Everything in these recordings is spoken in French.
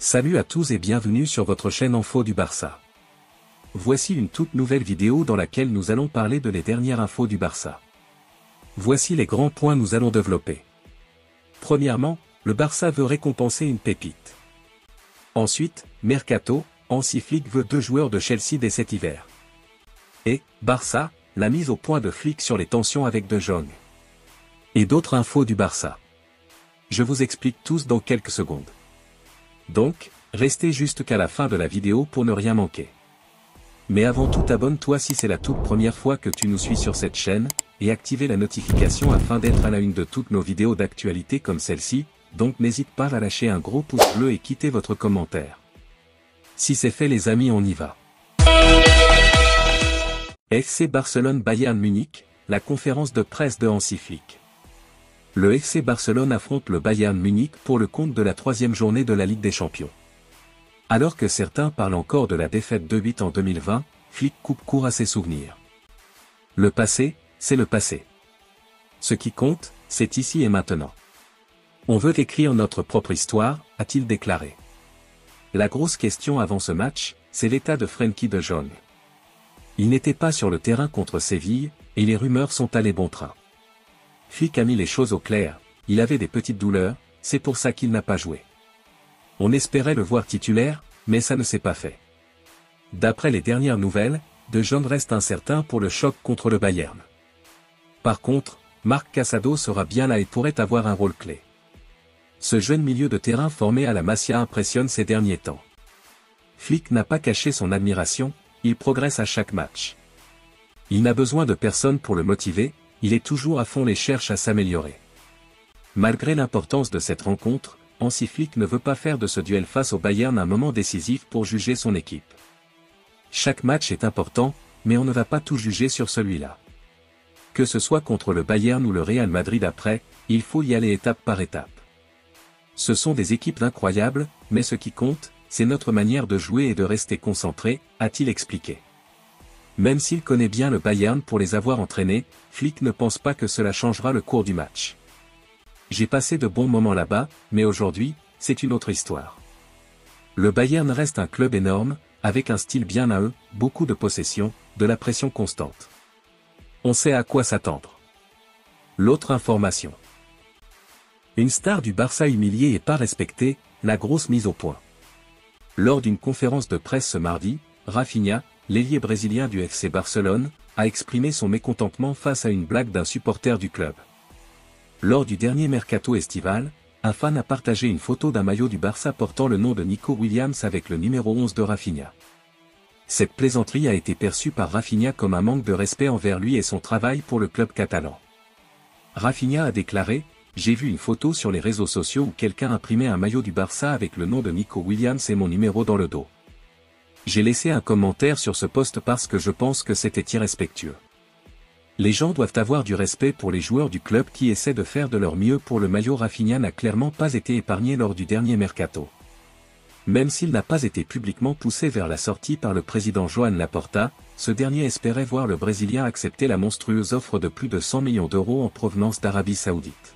Salut à tous et bienvenue sur votre chaîne Info du Barça. Voici une toute nouvelle vidéo dans laquelle nous allons parler de les dernières infos du Barça. Voici les grands points nous allons développer. Premièrement, le Barça veut récompenser une pépite. Ensuite, Mercato, Hansi Flick veut 2 joueurs de Chelsea dès cet hiver. Et, Barça, la mise au point de Flick sur les tensions avec De Jong. Et d'autres infos du Barça. Je vous explique tous dans quelques secondes. Donc, restez jusqu'à la fin de la vidéo pour ne rien manquer. Mais avant tout, abonne-toi si c'est la toute première fois que tu nous suis sur cette chaîne, et activez la notification afin d'être à la une de toutes nos vidéos d'actualité comme celle-ci, donc n'hésite pas à lâcher un gros pouce bleu et quitter votre commentaire. Si c'est fait les amis, on y va. FC Barcelone Bayern Munich, la conférence de presse de Hansi Flick. Le FC Barcelone affronte le Bayern Munich pour le compte de la 3e journée de la Ligue des Champions. Alors que certains parlent encore de la défaite 2-8 en 2020, Flick coupe court à ses souvenirs. Le passé, c'est le passé. Ce qui compte, c'est ici et maintenant. On veut écrire notre propre histoire, a-t-il déclaré. La grosse question avant ce match, c'est l'état de Frenkie de Jong. Il n'était pas sur le terrain contre Séville, et les rumeurs sont allées bon train. Flick a mis les choses au clair, il avait des petites douleurs, c'est pour ça qu'il n'a pas joué. On espérait le voir titulaire, mais ça ne s'est pas fait. D'après les dernières nouvelles, De Jong reste incertain pour le choc contre le Bayern. Par contre, Marc Casado sera bien là et pourrait avoir un rôle clé. Ce jeune milieu de terrain formé à la Masia impressionne ces derniers temps. Flick n'a pas caché son admiration, il progresse à chaque match. Il n'a besoin de personne pour le motiver, il est toujours à fond et cherche à s'améliorer. Malgré l'importance de cette rencontre, Hansi Flick ne veut pas faire de ce duel face au Bayern un moment décisif pour juger son équipe. Chaque match est important, mais on ne va pas tout juger sur celui-là. Que ce soit contre le Bayern ou le Real Madrid après, il faut y aller étape par étape. Ce sont des équipes incroyables, mais ce qui compte, c'est notre manière de jouer et de rester concentré, a-t-il expliqué. Même s'il connaît bien le Bayern pour les avoir entraînés, Flick ne pense pas que cela changera le cours du match. J'ai passé de bons moments là-bas, mais aujourd'hui, c'est une autre histoire. Le Bayern reste un club énorme, avec un style bien à eux, beaucoup de possession, de la pression constante. On sait à quoi s'attendre. L'autre information. Une star du Barça humiliée et pas respectée, la grosse mise au point. Lors d'une conférence de presse ce mardi, Rafinha, l'ailier brésilien du FC Barcelone, a exprimé son mécontentement face à une blague d'un supporter du club. Lors du dernier mercato estival, un fan a partagé une photo d'un maillot du Barça portant le nom de Nico Williams avec le numéro 11 de Rafinha. Cette plaisanterie a été perçue par Rafinha comme un manque de respect envers lui et son travail pour le club catalan. Rafinha a déclaré « J'ai vu une photo sur les réseaux sociaux où quelqu'un imprimait un maillot du Barça avec le nom de Nico Williams et mon numéro dans le dos. J'ai laissé un commentaire sur ce post parce que je pense que c'était irrespectueux. Les gens doivent avoir du respect pour les joueurs du club qui essaient de faire de leur mieux pour le maillot. Rafinha n'a clairement pas été épargné lors du dernier mercato. Même s'il n'a pas été publiquement poussé vers la sortie par le président Joan Laporta, ce dernier espérait voir le Brésilien accepter la monstrueuse offre de plus de 100 millions d'euros en provenance d'Arabie Saoudite.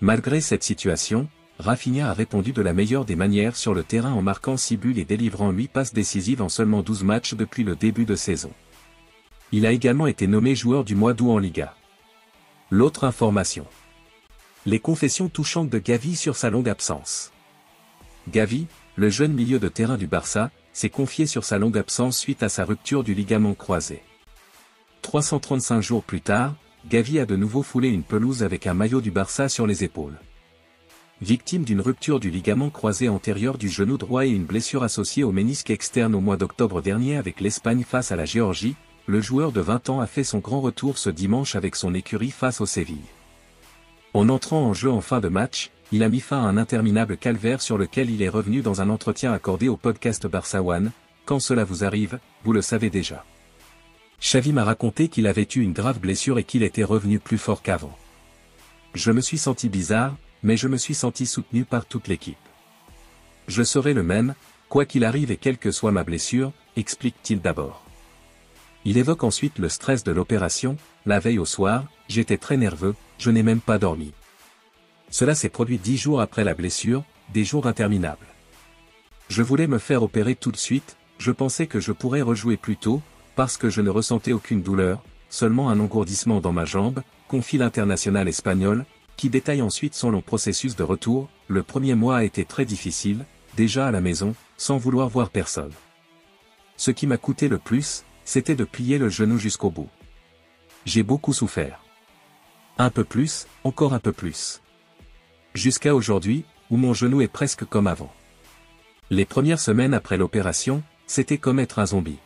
Malgré cette situation, Rafinha a répondu de la meilleure des manières sur le terrain en marquant 6 buts et délivrant 8 passes décisives en seulement 12 matchs depuis le début de saison. Il a également été nommé joueur du mois d'août en Liga. L'autre information. Les confessions touchantes de Gavi sur sa longue absence. Gavi, le jeune milieu de terrain du Barça, s'est confié sur sa longue absence suite à sa rupture du ligament croisé. 335 jours plus tard, Gavi a de nouveau foulé une pelouse avec un maillot du Barça sur les épaules. Victime d'une rupture du ligament croisé antérieur du genou droit et une blessure associée au ménisque externe au mois d'octobre dernier avec l'Espagne face à la Géorgie, le joueur de 20 ans a fait son grand retour ce dimanche avec son écurie face au Séville. En entrant en jeu en fin de match, il a mis fin à un interminable calvaire sur lequel il est revenu dans un entretien accordé au podcast Barça One. Quand cela vous arrive, vous le savez déjà. Xavi m'a raconté qu'il avait eu une grave blessure et qu'il était revenu plus fort qu'avant. Je me suis senti bizarre, mais je me suis senti soutenu par toute l'équipe. Je serai le même, quoi qu'il arrive et quelle que soit ma blessure, explique-t-il d'abord. Il évoque ensuite le stress de l'opération. La veille au soir, j'étais très nerveux, je n'ai même pas dormi. Cela s'est produit 10 jours après la blessure, des jours interminables. Je voulais me faire opérer tout de suite, je pensais que je pourrais rejouer plus tôt, parce que je ne ressentais aucune douleur, seulement un engourdissement dans ma jambe, confie l'international espagnol, qui détaille ensuite son long processus de retour. Le premier mois a été très difficile, déjà à la maison, sans vouloir voir personne. Ce qui m'a coûté le plus, c'était de plier le genou jusqu'au bout. J'ai beaucoup souffert. Un peu plus, encore un peu plus. Jusqu'à aujourd'hui, où mon genou est presque comme avant. Les premières semaines après l'opération, c'était comme être un zombie.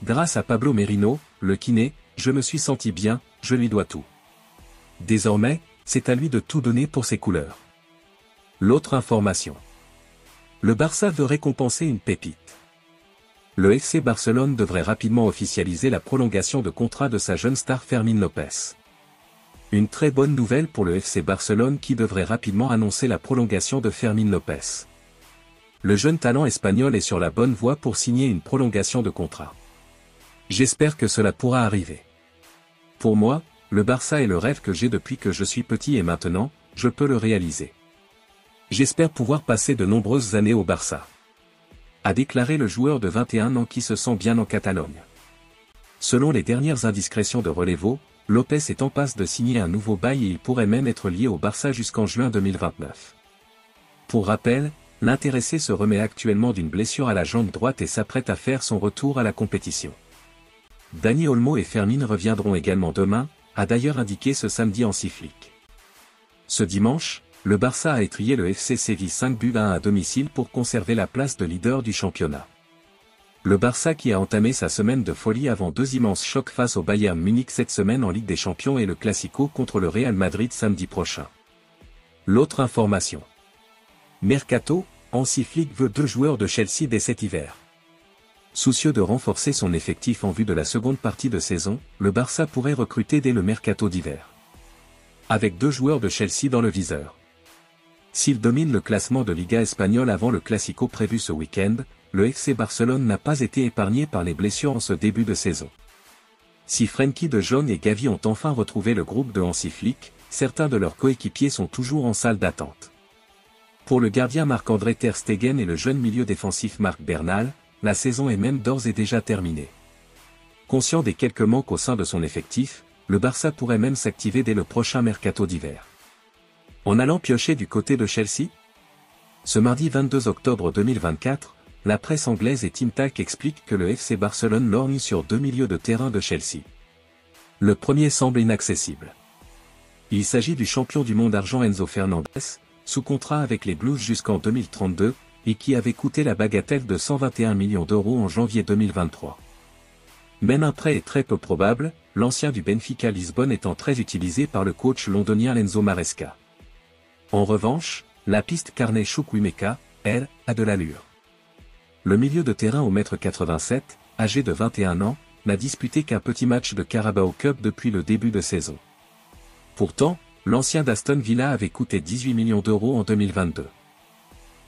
Grâce à Pablo Merino, le kiné, je me suis senti bien, je lui dois tout. Désormais, c'est à lui de tout donner pour ses couleurs. L'autre information. Le Barça veut récompenser une pépite. Le FC Barcelone devrait rapidement officialiser la prolongation de contrat de sa jeune star Fermín López. Une très bonne nouvelle pour le FC Barcelone qui devrait rapidement annoncer la prolongation de Fermín López. Le jeune talent espagnol est sur la bonne voie pour signer une prolongation de contrat. J'espère que cela pourra arriver. Pour moi, le Barça est le rêve que j'ai depuis que je suis petit et maintenant, je peux le réaliser. J'espère pouvoir passer de nombreuses années au Barça. A déclaré le joueur de 21 ans qui se sent bien en Catalogne. Selon les dernières indiscrétions de Relevo, López est en passe de signer un nouveau bail et il pourrait même être lié au Barça jusqu'en juin 2029. Pour rappel, l'intéressé se remet actuellement d'une blessure à la jambe droite et s'apprête à faire son retour à la compétition. Dani Olmo et Fermín reviendront également demain, a d'ailleurs indiqué ce samedi Hansi Flick. Ce dimanche, le Barça a étrillé le FC Séville 5-1 à domicile pour conserver la place de leader du championnat. Le Barça qui a entamé sa semaine de folie avant deux immenses chocs face au Bayern Munich cette semaine en Ligue des Champions et le Classico contre le Real Madrid samedi prochain. L'autre information. Mercato, Hansi Flick veut 2 joueurs de Chelsea dès cet hiver. Soucieux de renforcer son effectif en vue de la seconde partie de saison, le Barça pourrait recruter dès le mercato d'hiver. Avec 2 joueurs de Chelsea dans le viseur. S'il domine le classement de Liga espagnole avant le Classico prévu ce week-end, le FC Barcelone n'a pas été épargné par les blessures en ce début de saison. Si Frenkie de Jong et Gavi ont enfin retrouvé le groupe de Hansi Flick, certains de leurs coéquipiers sont toujours en salle d'attente. Pour le gardien Marc-André ter Stegen et le jeune milieu défensif Marc Bernal, la saison est même d'ores et déjà terminée. Conscient des quelques manques au sein de son effectif, le Barça pourrait même s'activer dès le prochain mercato d'hiver. En allant piocher du côté de Chelsea? Ce mardi 22 octobre 2024, la presse anglaise et TeamTalk explique que le FC Barcelone lorgne sur 2 milieux de terrain de Chelsea. Le premier semble inaccessible. Il s'agit du champion du monde argent Enzo Fernandez, sous contrat avec les Blues jusqu'en 2032, et qui avait coûté la bagatelle de 121 millions d'euros en janvier 2023. Même un prêt est très peu probable, l'ancien du Benfica Lisbonne étant très utilisé par le coach londonien Enzo Maresca. En revanche, la piste Carney Chukwuemeka, elle, a de l'allure. Le milieu de terrain au 1m87, âgé de 21 ans, n'a disputé qu'un petit match de Carabao Cup depuis le début de saison. Pourtant, l'ancien d'Aston Villa avait coûté 18 millions d'euros en 2022.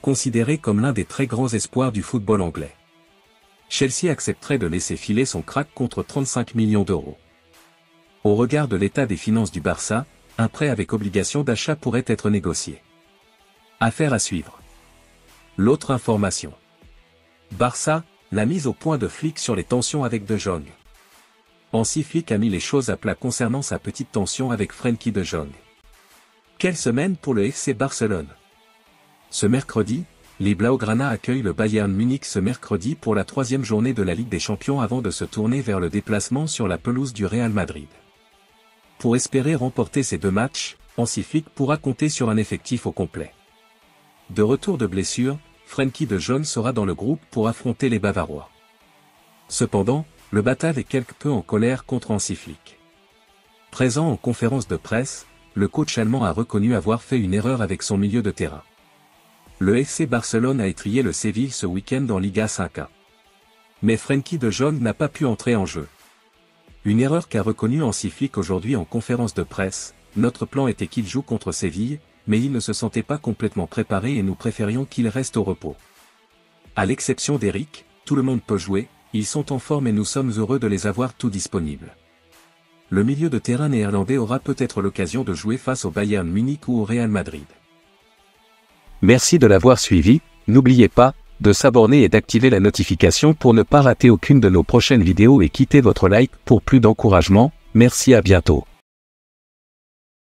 Considéré comme l'un des très grands espoirs du football anglais. Chelsea accepterait de laisser filer son crack contre 35 millions d'euros. Au regard de l'état des finances du Barça, un prêt avec obligation d'achat pourrait être négocié. Affaire à suivre. L'autre information. Barça, la mise au point de Flick sur les tensions avec De Jong. Hansi Flick a mis les choses à plat concernant sa petite tension avec Frenkie de Jong. Quelle semaine pour le FC Barcelone. Ce mercredi, les Blaugrana accueillent le Bayern Munich ce mercredi pour la 3e journée de la Ligue des Champions avant de se tourner vers le déplacement sur la pelouse du Real Madrid. Pour espérer remporter ces 2 matchs, Hansi Flick pourra compter sur un effectif au complet. De retour de blessure, Frenkie de Jong sera dans le groupe pour affronter les Bavarois. Cependant, le Batav est quelque peu en colère contre Hansi Flick. Présent en conférence de presse, le coach allemand a reconnu avoir fait une erreur avec son milieu de terrain. Le FC Barcelone a étrillé le Séville ce week-end en Liga 5A. Mais Frenkie de Jong n'a pas pu entrer en jeu. Une erreur qu'a reconnue Hansi Flick aujourd'hui en conférence de presse. Notre plan était qu'il joue contre Séville, mais il ne se sentait pas complètement préparé et nous préférions qu'il reste au repos. À l'exception d'Eric, tout le monde peut jouer, ils sont en forme et nous sommes heureux de les avoir tous disponibles. Le milieu de terrain néerlandais aura peut-être l'occasion de jouer face au Bayern Munich ou au Real Madrid. Merci de l'avoir suivi, n'oubliez pas, de s'abonner et d'activer la notification pour ne pas rater aucune de nos prochaines vidéos et quittez votre like pour plus d'encouragement. Merci, à bientôt.